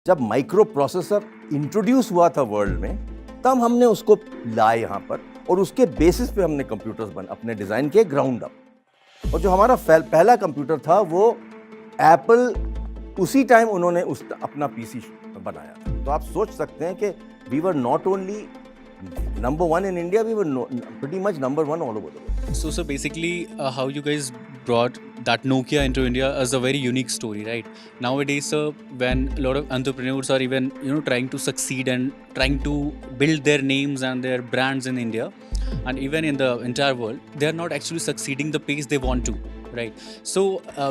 जब micro processor introduce हुआ था वर्ल्ड में, तब हमने उसको लाए यहाँ पर और उसके बेसिस पे हमने कंप्यूटर्स अपने डिजाइन किए ग्राउंड अप। और जो हमारा पहला कंप्यूटर था वो एप्पल उसी टाइम उन्होंने अपना पीसी बनाया था। तो आप सोच सकते हैं कि we were not only number one in India, we were pretty much number one all over the world. So basically, how you guys brought that Nokia into India is a very unique story, right? Nowadays, when a lot of entrepreneurs are even trying to succeed and trying to build their names and their brands in India, and even in the entire world, they are not actually succeeding the pace they want to. Right. So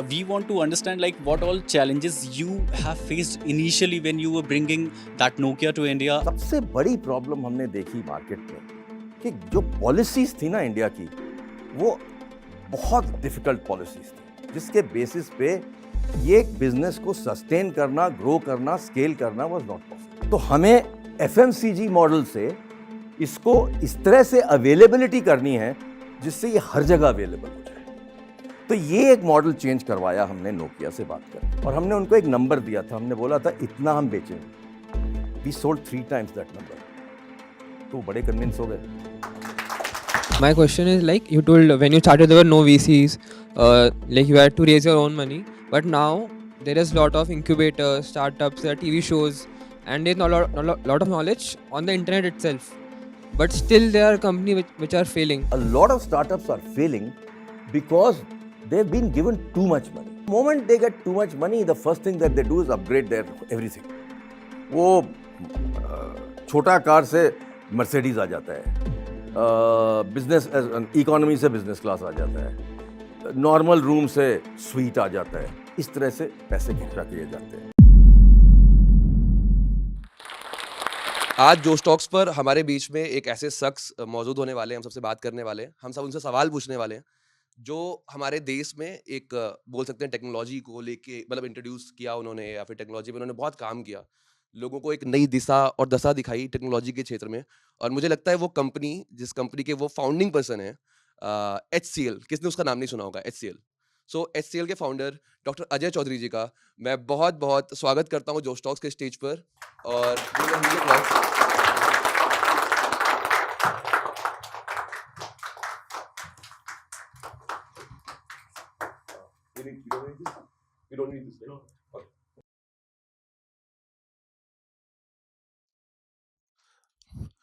we want to understand like what all challenges you have faced initially when you were bringing that Nokia to India. सबसे बड़ी problem हमने देखी market में कि जो policies थी ना India की, वो बहुत डिफिकल्ट पॉलिसीज थी, जिसके बेसिस पे ये बिजनेस को सस्टेन करना, ग्रो करना, स्केल करना वाज नॉट पॉसिबल। तो हमें एफएमसीजी मॉडल से इसको इस तरह से अवेलेबिलिटी करनी है जिससे ये हर जगह अवेलेबल हो जाए। तो ये एक मॉडल चेंज करवाया हमने नोकिया से बात कर, और हमने उनको एक नंबर दिया था। हमने बोला था इतना हम बेचेंगे। We sold 3 times that number. तो बड़े कन्विंस हो गए। My question is, like you told, when you started there were no VCs, like you had to raise your own money, but now there is lot of incubators, startups, there are TV shows, and there's lot of knowledge on the internet itself, but still there are companies which are failing. A lot of startups are failing because they've been given too much money. The moment they get too much money, the first thing that they do is upgrade their everything. वो छोटा car से Mercedes आ जाता है, business economy से business class आ जाता है, normal room से sweet आ जाता है। इस तरह से पैसे खर्चा किए जाते हैं। आज जोश टॉक्स पर हमारे बीच में एक ऐसे शख्स मौजूद होने वाले हैं, हम सबसे बात करने वाले हैं, हम सब उनसे सवाल पूछने वाले हैं जो हमारे देश में एक बोल सकते हैं टेक्नोलॉजी को लेके मतलब इंट्रोड्यूस किया उन्होंने, या फिर टेक्नोलॉजी में उन्होंने बहुत काम किया, लोगों को एक नई दिशा और दशा दिखाई टेक्नोलॉजी के क्षेत्र में। और मुझे लगता है वो कंपनी, जिस कंपनी के वो फाउंडिंग पर्सन है, HCL, किसने उसका नाम नहीं सुना होगा, HCL। सो HCL के फाउंडर डॉक्टर अजय चौधरी जी का मैं बहुत बहुत स्वागत करता हूँ जोश टॉक्स के स्टेज पर। और you don't need this. No. Okay.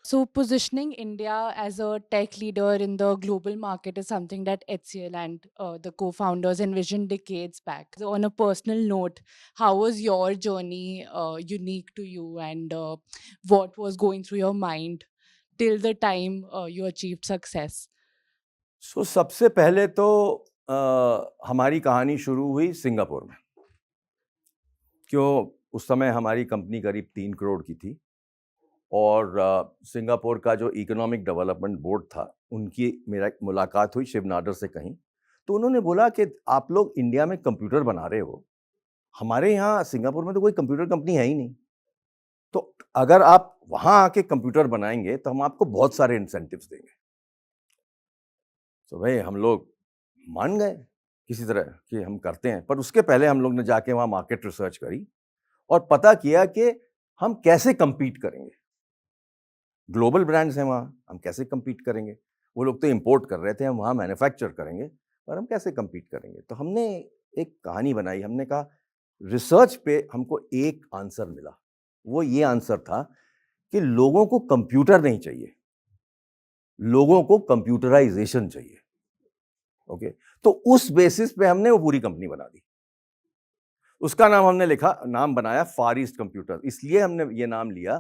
So, positioning India as a tech leader in the global market is something that HCL and the co-founders envisioned decades back. So, on a personal note, how was your journey unique to you, and what was going through your mind till the time you achieved success? So, सबसे पहले तो हमारी कहानी शुरू हुई Singapore में। क्यों? उस समय हमारी कंपनी करीब 3 करोड़ की थी, और सिंगापुर का जो इकोनॉमिक डेवलपमेंट बोर्ड था, उनकी मेरा मुलाकात हुई शिव नाडर से कहीं। तो उन्होंने बोला कि आप लोग इंडिया में कंप्यूटर बना रहे हो, हमारे यहाँ सिंगापुर में तो कोई कंप्यूटर कंपनी है ही नहीं, तो अगर आप वहाँ आके कंप्यूटर बनाएंगे तो हम आपको बहुत सारे इंसेंटिव्स देंगे। तो भाई हम लोग मान गए किसी तरह कि हम करते हैं। पर उसके पहले हम लोग ने जाके वहाँ मार्केट रिसर्च करी और पता किया कि हम कैसे compete करेंगे। ग्लोबल ब्रांड्स हैं वहाँ, हम कैसे compete करेंगे? वो लोग तो इंपोर्ट कर रहे थे, हम वहाँ मैन्युफैक्चर करेंगे, पर हम कैसे compete करेंगे? तो हमने एक कहानी बनाई। हमने कहा रिसर्च पे हमको एक आंसर मिला। वो ये आंसर था कि लोगों को कंप्यूटर नहीं चाहिए, लोगों को कंप्यूटराइजेशन चाहिए। ओके, तो उस बेसिस पे हमने वो पूरी कंपनी बना दी। उसका नाम हमने नाम बनाया फार ईस्ट कंप्यूटर। इसलिए हमने ये नाम लिया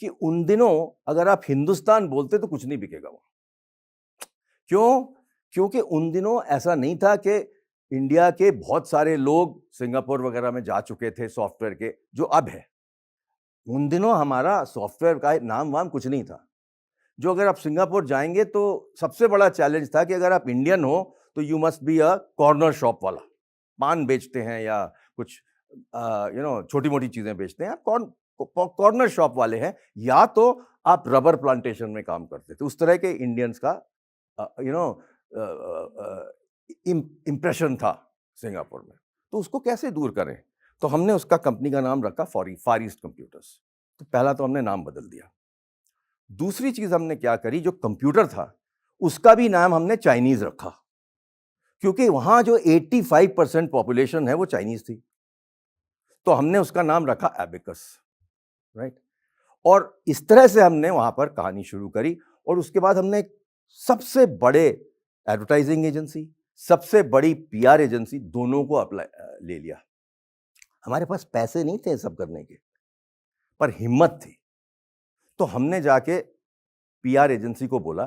कि उन दिनों अगर आप हिंदुस्तान बोलते तो कुछ नहीं बिकेगा वहां। क्यों? क्योंकि उन दिनों ऐसा नहीं था कि इंडिया के बहुत सारे लोग सिंगापुर वगैरह में जा चुके थे सॉफ्टवेयर के, जो अब है। उन दिनों हमारा सॉफ्टवेयर का नाम वाम कुछ नहीं था। जो अगर आप सिंगापुर जाएंगे तो सबसे बड़ा चैलेंज था कि अगर आप इंडियन हो तो you must be a corner shop वाला। पान बेचते हैं या कुछ छोटी मोटी चीजें बेचते हैं, आप कॉर्नर शॉप वाले हैं, या तो आप रबर प्लांटेशन में काम करते थे। उस तरह के इंडियंस का इंप्रेशन था सिंगापुर में। तो उसको कैसे दूर करें? तो हमने उसका कंपनी का नाम रखा फार ईस्ट कंप्यूटर्स। तो पहला तो हमने नाम बदल दिया। दूसरी चीज हमने क्या करी, जो कंप्यूटर था उसका भी नाम हमने चाइनीज रखा, क्योंकि वहां जो 85% पॉपुलेशन है वो चाइनीज थी। तो हमने उसका नाम रखा एबिकस, राइट। और इस तरह से हमने वहां पर कहानी शुरू करी। और उसके बाद हमने सबसे बड़े एडवर्टाइजिंग एजेंसी, सबसे बड़ी पीआर एजेंसी, दोनों को अप्लाई ले लिया। हमारे पास पैसे नहीं थे सब करने के, पर हिम्मत थी। तो हमने जाके पीआर एजेंसी को बोला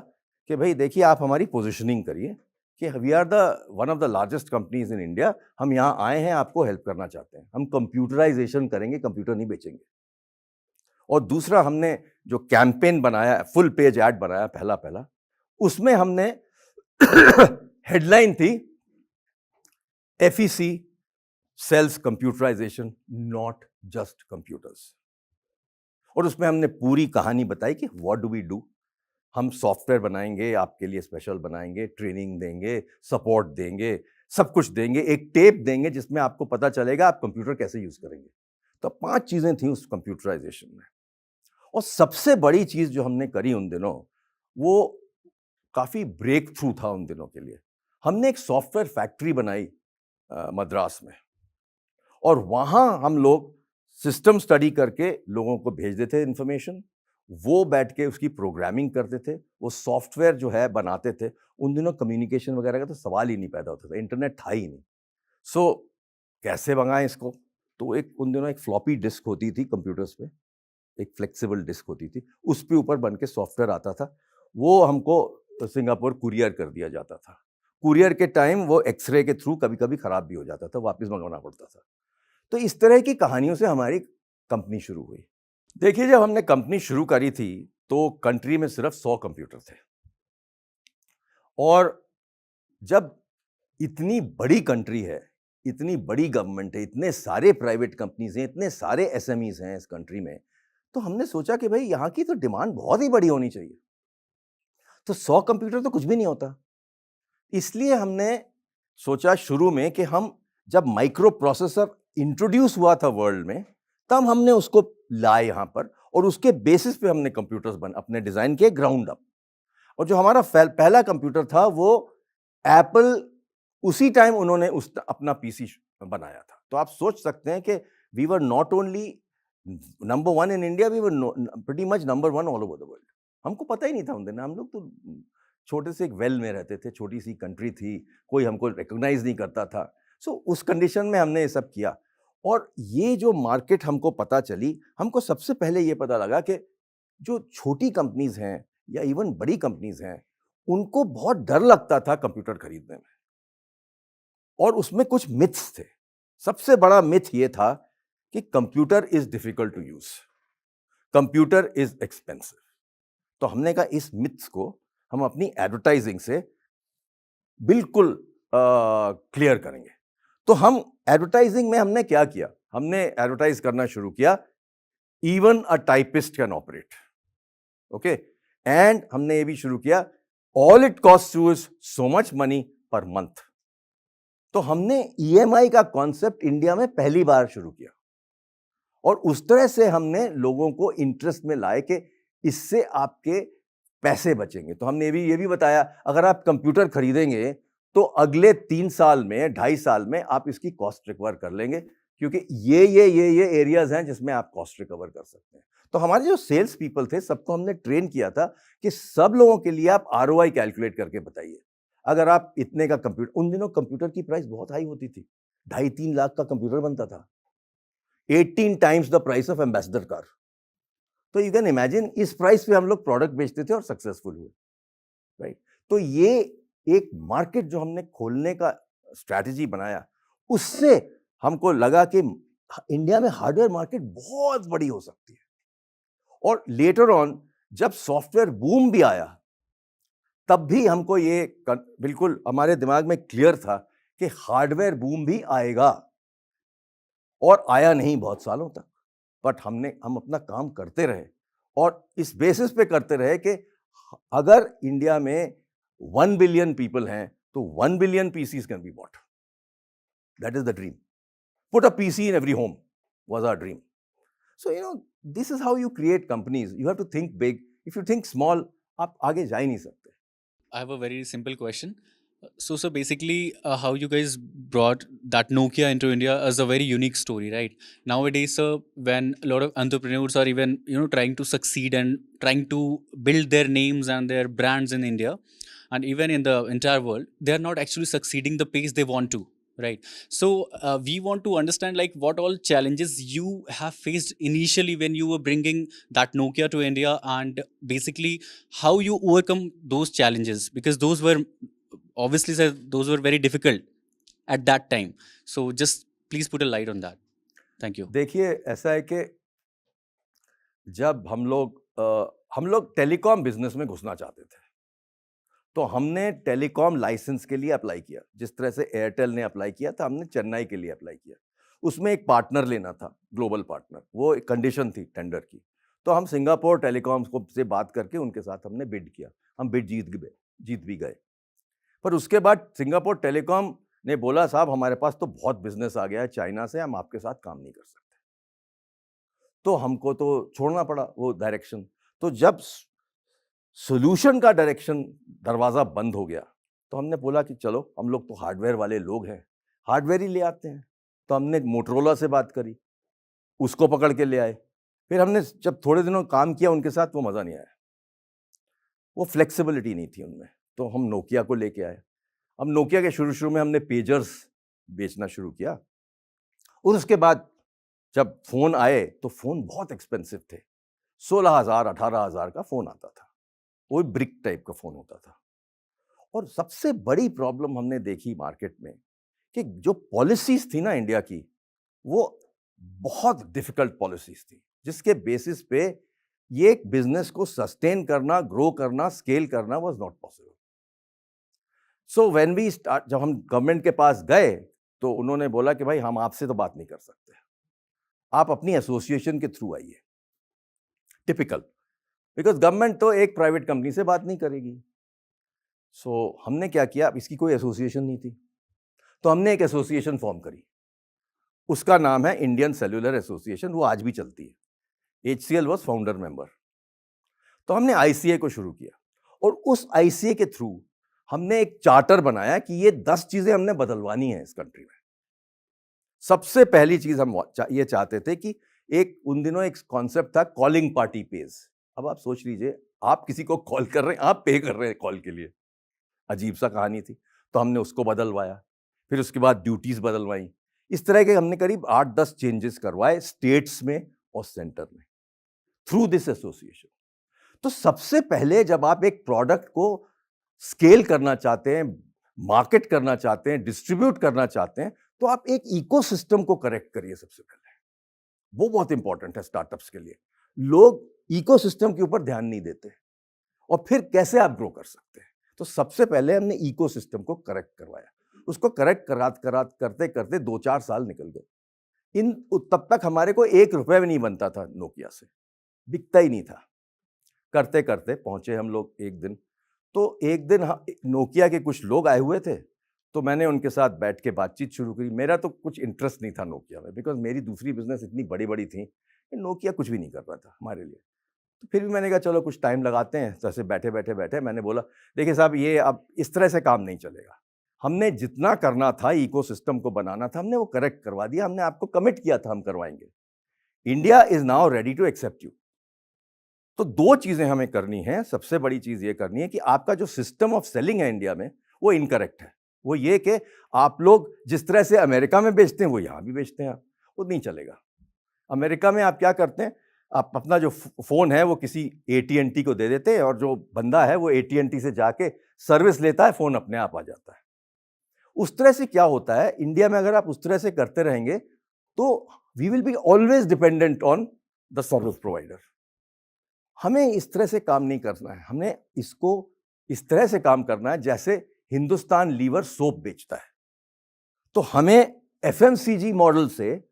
कि भाई देखिए, आप हमारी पोजीशनिंग करिए कि we are the one of the largest companies in India, हम यहाँ आए हैं, आपको हेल्प करना चाहते हैं, हम कंप्यूटराइजेशन करेंगे, कंप्यूटर नहीं बेचेंगे। और दूसरा, हमने जो कैंपेन बनाया, फुल पेज ऐड बनाया पहला, उसमें हमने हेडलाइन थी FEC sales computerisation, not just computers. और उसमें हमने पूरी कहानी बताई कि व्हाट डू वी डू। हम सॉफ्टवेयर बनाएंगे, आपके लिए स्पेशल बनाएंगे, ट्रेनिंग देंगे, सपोर्ट देंगे, सब कुछ देंगे, एक टेप देंगे जिसमें आपको पता चलेगा आप कंप्यूटर कैसे यूज करेंगे। तो 5 चीजें थी उस कंप्यूटराइजेशन में। और सबसे बड़ी चीज जो हमने करी उन दिनों, वो काफी ब्रेक थ्रू था उन दिनों के लिए। हमने एक सॉफ्टवेयर फैक्ट्री बनाई मद्रास में, और वहां हम लोग सिस्टम स्टडी करके लोगों को भेज देते थे इंफॉर्मेशन, वो बैठ के उसकी प्रोग्रामिंग करते थे, वो सॉफ्टवेयर जो है बनाते थे। उन दिनों कम्युनिकेशन वगैरह का तो सवाल ही नहीं पैदा होता था, इंटरनेट था ही नहीं। सो कैसे मंगाएं इसको? तो एक उन दिनों एक फ्लॉपी डिस्क होती थी कंप्यूटर्स पे, एक फ्लेक्सिबल डिस्क होती थी, उस पे ऊपर बन के सॉफ्टवेयर आता था, वो हमको सिंगापुर कुरियर कर दिया जाता था। कुरियर के टाइम वो एक्सरे के थ्रू कभी कभी खराब भी हो जाता था, वापस मंगवाना पड़ता था। तो इस तरह की कहानियों से हमारी कंपनी शुरू हुई। देखिए, जब हमने कंपनी शुरू करी थी तो कंट्री में सिर्फ 100 कंप्यूटर थे, और जब इतनी बड़ी कंट्री है, इतनी बड़ी गवर्नमेंट है, इतने सारे प्राइवेट कंपनीज हैं, इतने सारे SMEs हैं इस कंट्री में, तो हमने सोचा कि भाई यहाँ की तो डिमांड बहुत ही बड़ी होनी चाहिए। तो 100 कंप्यूटर तो कुछ भी नहीं होता। इसलिए हमने सोचा शुरू में कि हम, जब माइक्रो प्रोसेसर इंट्रोड्यूस हुआ था वर्ल्ड में, तब हमने उसको लाए यहाँ पर, और उसके बेसिस पे हमने कंप्यूटर्स अपने डिजाइन किए ग्राउंड अप। और जो हमारा पहला कंप्यूटर था वो एप्पल, उसी टाइम उन्होंने अपना PC बनाया था। तो आप सोच सकते हैं कि we were not only number 1 in India, we were pretty much number 1 all over the world. हमको पता ही नहीं था उन दिन, हम लोग तो छोटे से एक वेल में रहते थे, छोटी सी कंट्री थी, कोई हमको रिकॉग्नाइज नहीं करता था। सो उस कंडीशन में हमने ये सब किया। और ये जो मार्केट हमको पता चली, हमको सबसे पहले ये पता लगा कि जो छोटी कंपनीज हैं या इवन बड़ी कंपनीज हैं, उनको बहुत डर लगता था कंप्यूटर खरीदने में, और उसमें कुछ मिथ्स थे। सबसे बड़ा मिथ ये था कि computer is difficult to use, computer is expensive. तो हमने कहा इस मिथ्स को हम अपनी एडवर्टाइजिंग से बिल्कुल क्लियर करेंगे। तो हम एडवर्टाइजिंग में हमने क्या किया, हमने एडवर्टाइज करना शुरू किया, even a typist can operate, okay. And हमने ये भी शुरू किया, all it cost you is so much money per month. तो हमने EMI का कॉन्सेप्ट इंडिया में पहली बार शुरू किया, और उस तरह से हमने लोगों को इंटरेस्ट में लाए कि इससे आपके पैसे बचेंगे। तो हमने ये भी बताया, अगर आप कंप्यूटर खरीदेंगे तो अगले 3 साल में, 2.5 साल में आप इसकी कॉस्ट रिकवर कर लेंगे, क्योंकि ये एरियाज हैं जिसमें आप कॉस्ट रिकवर कर सकते हैं। तो हमारे जो सेल्स पीपल थे, सबको हमने ट्रेन किया था कि सब लोगों के लिए आप ROI कैलकुलेट करके बताइए। अगर आप इतने का कंप्यूटर, उन दिनों कंप्यूटर की प्राइस बहुत हाई होती थी, 2.5-3 लाख का कंप्यूटर बनता था, 18 times the price of ambassador car. तो यू कैन इमेजिन, इस प्राइस पे हम लोग प्रोडक्ट बेचते थे और सक्सेसफुल हुए, राइट। तो ये एक मार्केट जो हमने खोलने का स्ट्रैटेजी बनाया, उससे हमको लगा कि इंडिया में हार्डवेयर मार्केट बहुत बड़ी हो सकती है। और लेटर ऑन जब सॉफ्टवेयर बूम भी आया, तब भी हमको ये बिल्कुल हमारे दिमाग में क्लियर था कि हार्डवेयर बूम भी आएगा, और आया नहीं बहुत सालों तक, बट हम अपना काम करते रहे, और इस बेसिस पे करते रहे कि अगर इंडिया में 1 बिलियन पीपल हैं तो 1 billion PCs can be bought. That is the dream. put a PC in every home was our dream. So, this is how you create companies. You have to think big. If you think small, आप आगे जा ही नहीं सकते. I have a very simple question. So basically, how you guys brought that Nokia into India is a very unique story, right? Nowadays, when a lot of entrepreneurs are even trying to succeed and trying to build their names and their brands in India, and even in the entire world, they are not actually succeeding the pace they want to, right? So we want to understand like what all challenges you have faced initially when you were bringing that Nokia to India, and basically how you overcome those challenges, because those were obviously, sir, those were very difficult at that time. So just please put a light on that. Thank you. देखिए, ऐसा है कि जब हम लोग telecom business में घुसना चाहते थे, तो हमने टेलीकॉम लाइसेंस के लिए अप्लाई किया. जिस तरह से एयरटेल ने अप्लाई किया था, हमने चेन्नई के लिए अप्लाई किया. उसमें एक पार्टनर लेना था, ग्लोबल पार्टनर. वो एक कंडीशन थी टेंडर की. तो हम सिंगापुर टेलीकॉम से बात करके उनके साथ हमने बिड किया. हम बिड जीत भी गए. पर उसके बाद सिंगापुर टेलीकॉम ने बोला, साहब हमारे पास तो बहुत बिजनेस आ गया है चाइना से, हम आपके साथ काम नहीं कर सकते. तो हमको तो छोड़ना पड़ा वो डायरेक्शन. तो जब सॉल्यूशन का डायरेक्शन दरवाज़ा बंद हो गया, तो हमने बोला कि चलो, हम लोग तो हार्डवेयर वाले लोग हैं, हार्डवेयर ही ले आते हैं. तो हमने मोटरोला से बात करी, उसको पकड़ के ले आए. फिर हमने जब थोड़े दिनों काम किया उनके साथ, वो मज़ा नहीं आया, वो फ्लेक्सिबिलिटी नहीं थी उनमें. तो हम नोकिया को लेके आए. अब नोकिया के शुरू में हमने पेजर्स बेचना शुरू किया, और उसके बाद जब फ़ोन आए तो फ़ोन बहुत एक्सपेंसिव थे. 16,000 18,000 का फ़ोन आता था. वो ब्रिक टाइप का फ़ोन होता था. और सबसे बड़ी प्रॉब्लम हमने देखी मार्केट में कि जो पॉलिसीज़ थी ना इंडिया की, वो बहुत डिफ़िकल्ट पॉलिसीज़ थी, जिसके बेसिस पे ये एक बिजनेस को सस्टेन करना, ग्रो करना, स्केल करना was not possible. So when we start, जब हम गवर्नमेंट के पास गए, तो उन्होंने बोला कि भाई हम आपसे तो बात नहीं कर सकते, आप अपनी एसोसिएशन के थ्रू आइए. टिपिकल, बिकॉज गवर्नमेंट तो एक प्राइवेट कंपनी से बात नहीं करेगी. सो हमने क्या किया, अब इसकी कोई एसोसिएशन नहीं थी, तो हमने एक एसोसिएशन फॉर्म करी. उसका नाम है इंडियन सेल्यूलर एसोसिएशन. वो आज भी चलती है. HCL was founder member. तो हमने ICA को शुरू किया, और उस ICA के थ्रू हमने एक चार्टर बनाया कि ये 10 चीजें हमने बदलवानी है इस कंट्री में. सबसे पहली चीज हम ये चाहते थे कि उन दिनों एक कॉन्सेप्ट था कॉलिंग पार्टी पेज. अब आप सोच लीजिए, आप किसी को कॉल कर रहे हैं, आप पे कर रहे हैं कॉल के लिए. अजीब सा कहानी थी. तो हमने उसको बदलवाया. फिर उसके बाद ड्यूटीज बदलवाई. इस तरह के हमने करीब 8-10 चेंजेस करवाए स्टेट्स में और सेंटर में, थ्रू दिस एसोसिएशन. तो सबसे पहले जब आप एक प्रोडक्ट को स्केल करना चाहते हैं, मार्केट करना चाहते हैं, डिस्ट्रीब्यूट करना चाहते हैं, तो आप एक इकोसिस्टम को करेक्ट करिए सबसे पहले. वो बहुत इंपॉर्टेंट है स्टार्टअप्स के लिए. लोग इकोसिस्टम के ऊपर ध्यान नहीं देते, और फिर कैसे आप ग्रो कर सकते हैं. तो सबसे पहले हमने इकोसिस्टम को करेक्ट करवाया. उसको करेक्ट करते करते 2-4 साल निकल गए. तब तक हमारे को 1 रुपए भी नहीं बनता था नोकिया से, बिकता ही नहीं था. करते करते पहुंचे हम लोग एक दिन. तो एक दिन नोकिया के कुछ लोग आए हुए थे, तो मैंने उनके साथ बैठ के बातचीत शुरू करी. मेरा तो कुछ इंटरेस्ट नहीं था नोकिया में, बिकॉज मेरी दूसरी बिजनेस इतनी बड़ी बड़ी थी कि नोकिया कुछ भी नहीं कर रहा था हमारे लिए. तो फिर भी मैंने कहा चलो कुछ टाइम लगाते हैं. तो ऐसे बैठे मैंने बोला, देखिए साहब, ये अब इस तरह से काम नहीं चलेगा. हमने जितना करना था, इकोसिस्टम को बनाना था, हमने वो करेक्ट करवा दिया. हमने आपको कमिट किया था हम करवाएंगे. India is now ready to accept you. तो 2 चीजें हमें करनी है. सबसे बड़ी चीज ये करनी है कि आपका जो सिस्टम ऑफ सेलिंग है इंडिया में, वो इनकरेक्ट है. वो ये कि आप लोग जिस तरह से अमेरिका में बेचते हैं, वो यहाँ भी बेचते हैं. आप, वो नहीं चलेगा. अमेरिका में आप क्या करते हैं, आप अपना जो फोन है वो किसी AT&T को दे देते हैं, और जो बंदा है वो AT&T से जाके सर्विस लेता है, फोन अपने आप आ जाता है. उस तरह से क्या होता है इंडिया में, अगर आप उस तरह से करते रहेंगे तो we will be always dependent on the service provider. हमें इस तरह से काम नहीं करना है. हमने इसको इस तरह से काम करना है जैसे हिंदुस्तान लीवर सोप बेचता है. तो हमें FMCG मॉडल से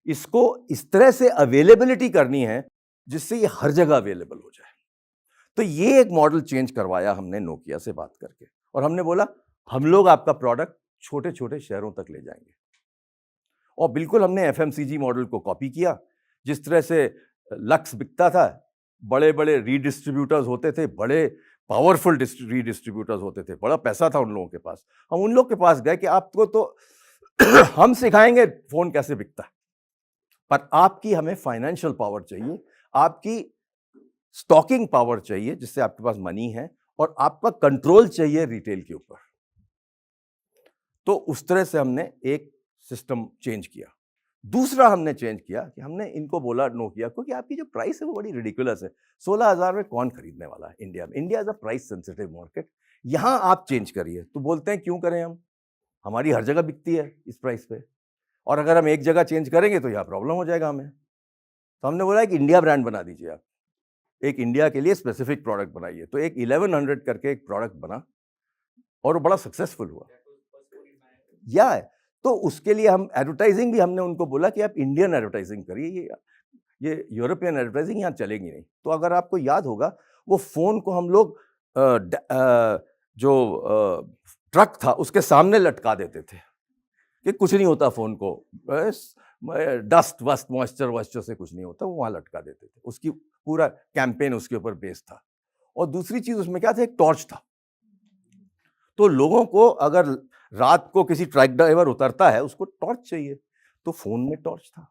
इसको इस तरह से अवेलेबिलिटी करनी है जिससे ये हर जगह अवेलेबल हो जाए. तो ये एक मॉडल चेंज करवाया हमने नोकिया से बात करके, और हमने बोला हम लोग आपका प्रोडक्ट छोटे छोटे शहरों तक ले जाएंगे. और बिल्कुल हमने एफएमसीजी मॉडल को कॉपी किया। जिस तरह से लक्स बिकता था, बड़े बड़े रीडिस्ट्रीब्यूटर्स होते थे, बड़े पावरफुल रीडिस्ट्रीब्यूटर्स होते थे, बड़ा पैसा था उन लोगों के पास। हम उन लोग के पास गए कि आपको तो हम सिखाएंगे फोन कैसे बिकता है, पर आपकी हमें फाइनेंशियल पावर चाहिए, आपकी स्टॉकिंग पावर चाहिए जिससे आपके पास मनी है, और आपका कंट्रोल चाहिए रिटेल के ऊपर। तो उस तरह से हमने एक सिस्टम चेंज किया। दूसरा हमने चेंज किया कि हमने इनको बोला, नोकिया को, कि आपकी जो प्राइस है वो बड़ी रिडिकुलस है। 16,000 में कौन खरीदने वाला है इंडिया में? India is a price sensitive market, यहां आप चेंज करिए। तो बोलते हैं क्यों करें हम, हमारी हर जगह बिकती है इस प्राइस पे, और अगर हम एक जगह चेंज करेंगे तो यहाँ प्रॉब्लम हो जाएगा हमें। तो हमने बोला कि इंडिया ब्रांड बना दीजिए आप, एक इंडिया के लिए स्पेसिफिक प्रोडक्ट बनाइए। तो एक 1100 करके एक प्रोडक्ट बना और वो बड़ा सक्सेसफुल हुआ। या तो उसके लिए हम एडवर्टाइजिंग भी हमने उनको बोला कि आप इंडियन एडवर्टाइजिंग करिए, ये यूरोपियन एडवर्टाइजिंग यहाँ चलेगी नहीं। तो अगर आपको याद होगा, वो फोन को हम लोग जो ट्रक था उसके सामने लटका देते थे कि कुछ नहीं होता फोन को, डस्ट वस्ट मॉइस्चर से कुछ नहीं होता, वो वहां लटका देते थे। उसकी पूरा कैंपेन उसके ऊपर बेस्ड था। और दूसरी चीज उसमें क्या था, एक टॉर्च था। तो लोगों को अगर रात को किसी ट्रक ड्राइवर उतरता है, उसको टॉर्च चाहिए, तो फोन में टॉर्च था।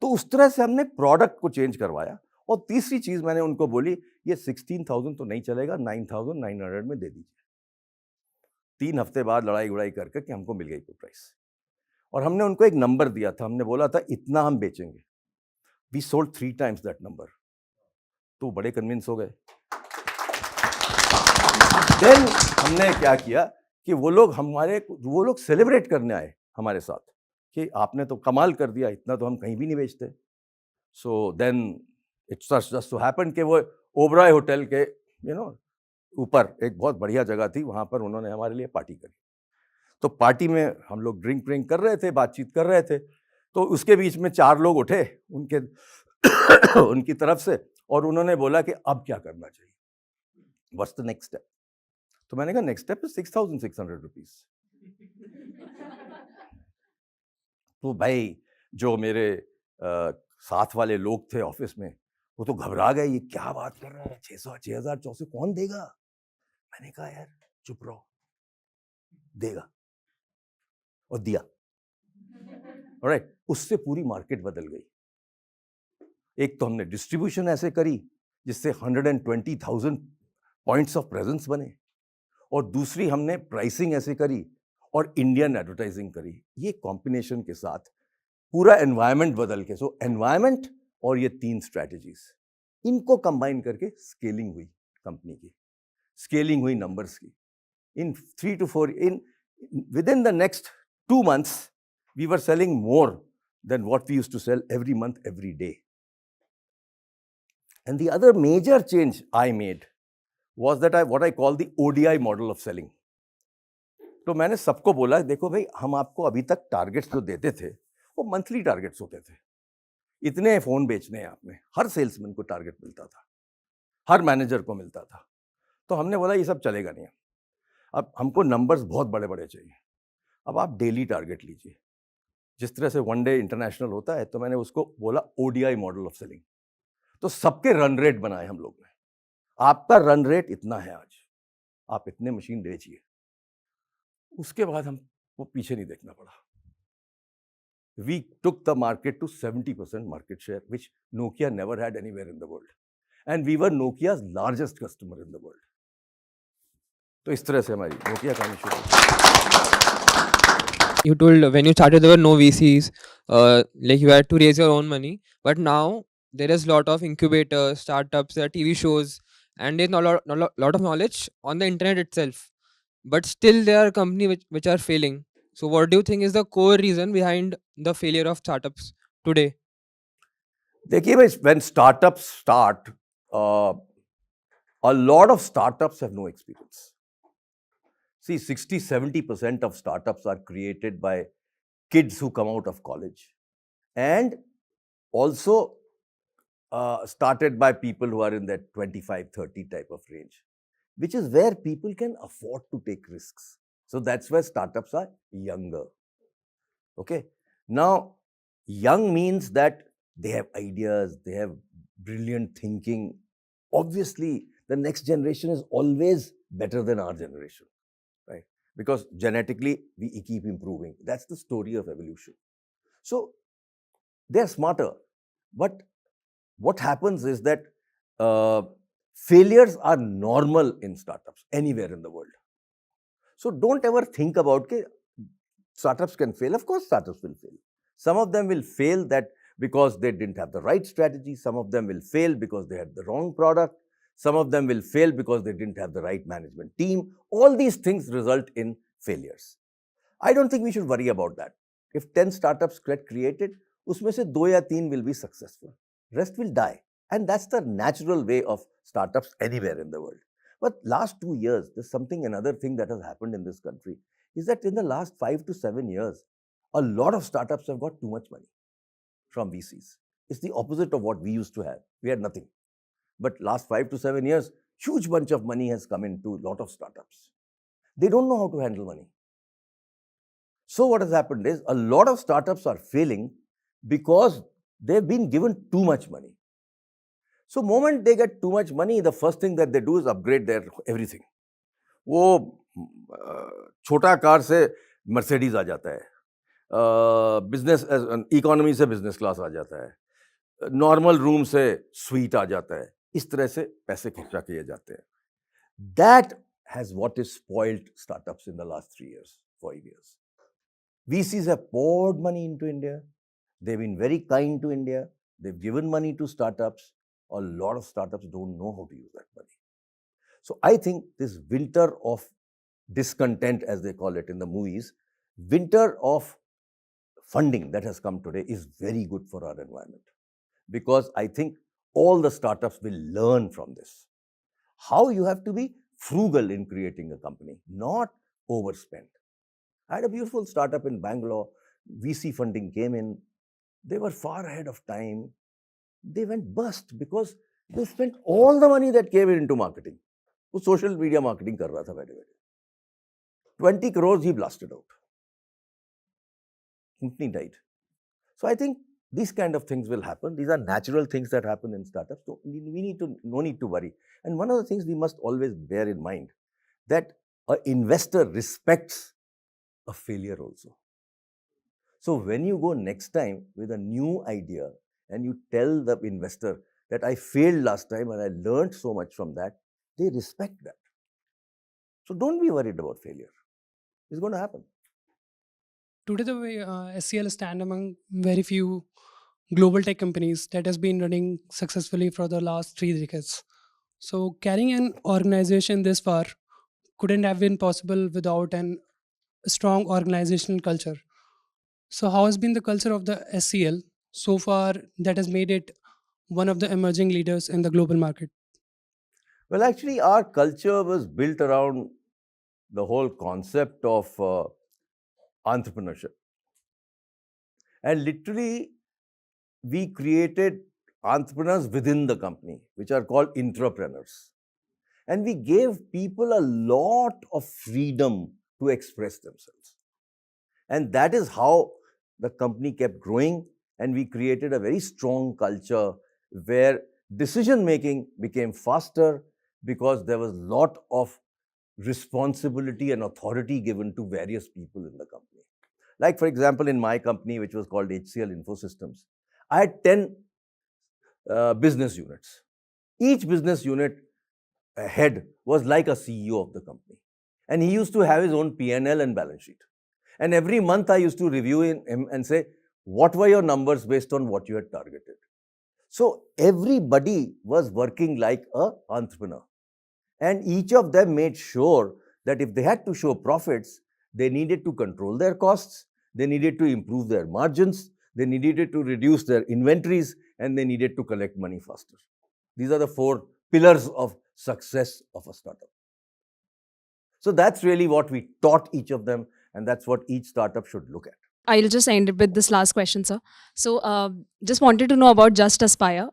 तो उस तरह से हमने प्रोडक्ट को चेंज करवाया। और तीसरी चीज मैंने उनको बोली, ये 16,000 तो नहीं चलेगा, 9,900 में दे दीजिए। 3 हफ्ते बाद लड़ाई उड़ाई करके कि हमको मिल गई वो प्राइस। और हमने उनको एक नंबर दिया था, हमने बोला था इतना हम बेचेंगे। We sold 3 times that number. तो बड़े कन्विंस हो गए। देन हमने क्या किया कि वो लोग सेलिब्रेट करने आए हमारे साथ कि आपने तो कमाल कर दिया, इतना तो हम कहीं भी नहीं बेचते। So then it's just so happened कि वो ओबराय होटल के ऊपर एक बहुत बढ़िया जगह थी, वहां पर उन्होंने हमारे लिए पार्टी करी। तो पार्टी में हम लोग ड्रिंक व्रिंक कर रहे थे, बातचीत कर रहे थे। तो उसके बीच में 4 लोग उठे उनके उनकी तरफ से, और उन्होंने बोला कि अब क्या करना चाहिए, व्हाट्स द नेक्स्ट स्टेप। तो मैंने कहा नेक्स्ट स्टेप इज 6,600 रुपीज। तो भाई जो मेरे साथ वाले लोग थे ऑफिस में, वो तो घबरा गए, ये क्या बात कर रहे हैं, 6,400 कौन देगा। मैंने कहा यार चुप रहो, देगा, और दिया। ऑलराइट, उससे पूरी मार्केट बदल गई। एक तो हमने डिस्ट्रीब्यूशन ऐसे करी जिससे 120,000 पॉइंट्स ऑफ प्रेजेंस बने, और दूसरी हमने प्राइसिंग ऐसे करी और इंडियन एडवर्टाइजिंग करी। ये कॉम्बिनेशन के साथ पूरा एनवायरनमेंट बदल के, सो एनवायरनमेंट और ये 3 स्ट्रैटेजीज, इनको कंबाइन करके स्केलिंग हुई कंपनी की, स्केलिंग हुई नंबर्स की। इन 3 to 4 within the next 2 months we were selling more than what we used to sell every month, every day. And the other major change I made was that what I call the ODI model of selling. तो मैंने सबको बोला, देखो भाई, हम आपको अभी तक टारगेट्स जो देते थे वो मंथली टारगेट्स होते थे, इतने फोन बेचने हैं आपने। हर सेल्समैन को टारगेट मिलता था, हर मैनेजर को मिलता था। तो हमने बोला ये सब चलेगा नहीं, अब हमको नंबर्स बहुत बड़े बड़े चाहिए। अब आप डेली टारगेट लीजिए, जिस तरह से 1 डे इंटरनेशनल होता है। तो मैंने उसको बोला ODI मॉडल ऑफ सेलिंग। तो सबके रन रेट बनाए हम लोग ने, आपका रन रेट इतना है आज, आप इतने मशीन बेचिए। उसके बाद हमको पीछे नहीं देखना पड़ा। We took the market to 70% market share, which Nokia never had anywhere in the world, and we were Nokia's largest customer in the world. तो इस तरह से हमारी Nokia कहानी शुरू हुई। You told when you started there were no VCs, like you had to raise your own money, but now there is lot of incubators, startups, there are TV shows, and there's lot of knowledge on the internet itself. But still there are companies which are failing. So what do you think is the core reason behind the failure of startups today? देखिए भाई, when startups start, a lot of startups have no experience. See, 60-70% of startups are created by kids who come out of college, and also started by people who are in that 25-30 type of range, which is where people can afford to take risks. So that's where startups are younger. Okay. Now, young means that they have ideas, they have brilliant thinking. Obviously, the next generation is always better than our generation, right? Because genetically, we keep improving. That's the story of evolution. So, they're smarter. But what happens is that failures are normal in startups anywhere in the world. So don't ever think about that startups can fail. Of course, startups will fail. Some of them will fail that because they didn't have the right strategy. Some of them will fail because they had the wrong product. Some of them will fail because they didn't have the right management team. All these things result in failures. I don't think we should worry about that. If 10 startups get created, उसमें से 2 या 3 will be successful. Rest will die. And that's the natural way of startups anywhere in the world. But last 2 years, there's another thing that has happened in this country is that in the last 5 to 7 years, a lot of startups have got too much money from VCs. It's the opposite of what we used to have. We had nothing. But last 5 to 7 years, huge bunch of money has come into a lot of startups. They don't know how to handle money. So what has happened is a lot of startups are failing because they've been given too much money. So moment they get too much money, the first thing that they do is upgrade their everything. वो छोटा car से Mercedes आ जाता है, business economy से business class आ जाता है, normal room से sweet आ जाता है. इस तरह से पैसे खर्चा किए जाते हैं. That has what is spoiled startups in the last 3 years, 5 years. VCs have poured money into India. They've been very kind to India. They've given money to startups. A lot of startups don't know how to use that money. So I think this winter of discontent, as they call it in the movies, winter of funding that has come today is very good for our environment. Because I think all the startups will learn from this. How you have to be frugal in creating a company, not overspend. I had a beautiful startup in Bangalore. VC funding came in. They were far ahead of time. They went bust because they spent all the money that came into marketing. वो social media marketing कर रहा था बैठे बैठे. 20 crores he blasted out. Company died. So I think these kind of things will happen. These are natural things that happen in startups. So no need to worry. And one of the things we must always bear in mind that an investor respects a failure also. So when you go next time with a new idea and you tell the investor that I failed last time and I learned so much from that, they respect that. So don't be worried about failure. It's going to happen. Today, the way SCL stand among very few global tech companies that has been running successfully for the last 3 decades. So carrying an organization this far couldn't have been possible without a strong organizational culture. So how has been the culture of the SCL so far that has made it one of the emerging leaders in the global market? Well, actually, our culture was built around the whole concept of entrepreneurship. And literally, we created entrepreneurs within the company, which are called intrapreneurs. And we gave people a lot of freedom to express themselves. And that is how the company kept growing. And we created a very strong culture where decision making became faster because there was a lot of responsibility and authority given to various people in the company. Like, for example, in my company, which was called HCL Infosystems, I had 10 business units. Each business unit head was like a CEO of the company. And he used to have his own P&L and balance sheet. And every month I used to review him and say, what were your numbers based on what you had targeted? So everybody was working like an entrepreneur. And each of them made sure that if they had to show profits, they needed to control their costs, they needed to improve their margins, they needed to reduce their inventories, and they needed to collect money faster. These are the 4 pillars of success of a startup. So that's really what we taught each of them, and that's what each startup should look at. I'll just end it with this last question, sir. So, just wanted to know about Just Aspire.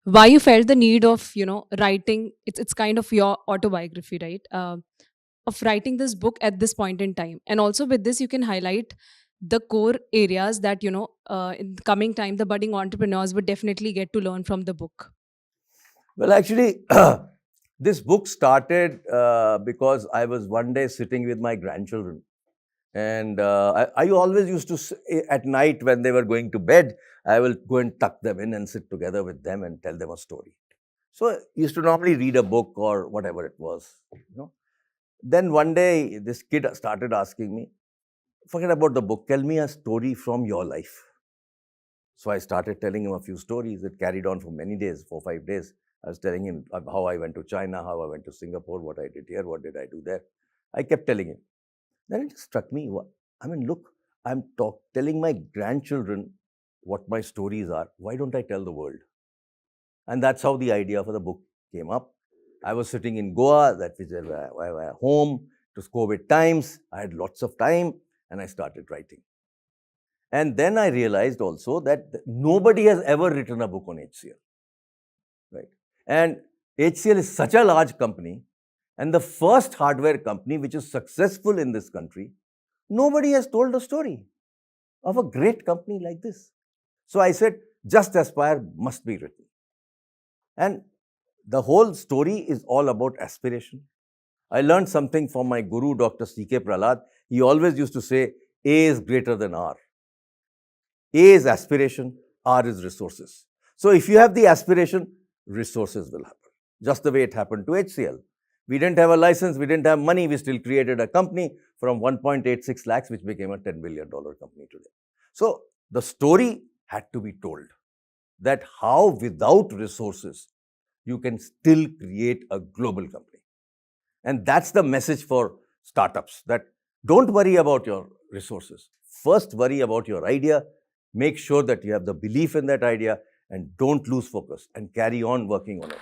Why you felt the need of, writing? It's kind of your autobiography, right? Of writing this book at this point in time, and also with this, you can highlight the core areas that, you know, in the coming time, the budding entrepreneurs would definitely get to learn from the book? Well, actually, this book started because I was one day sitting with my grandchildren. And I always used to, at night when they were going to bed, I will go and tuck them in and sit together with them and tell them a story. So I used to normally read a book or whatever it was, you know. Then one day, this kid started asking me, forget about the book, tell me a story from your life. So I started telling him a few stories. It carried on for many days, 4 or 5 days. I was telling him how I went to China, how I went to Singapore, what I did here, what did I do there. I kept telling him. Then it just struck me, I mean, look, I'm telling my grandchildren what my stories are. Why don't I tell the world? And that's how the idea for the book came up. I was sitting in Goa, that was where home. It was COVID times. I had lots of time and I started writing. And then I realized also that nobody has ever written a book on HCL, right? And HCL is such a large company and the first hardware company which is successful in this country. Nobody has told a story of a great company like this. So I said, Just Aspire must be written. And the whole story is all about aspiration. I learned something from my guru, Dr. C.K. Prahlad. He always used to say, A is greater than R. A is aspiration, R is resources. So if you have the aspiration, resources will happen. Just the way it happened to HCL. We didn't have a license, we didn't have money, we still created a company from 1.86 lakhs, which became a $10 billion company today. So the story had to be told that how without resources, you can still create a global company. And that's the message for startups, that don't worry about your resources. First, worry about your idea. Make sure that you have the belief in that idea and don't lose focus and carry on working on it.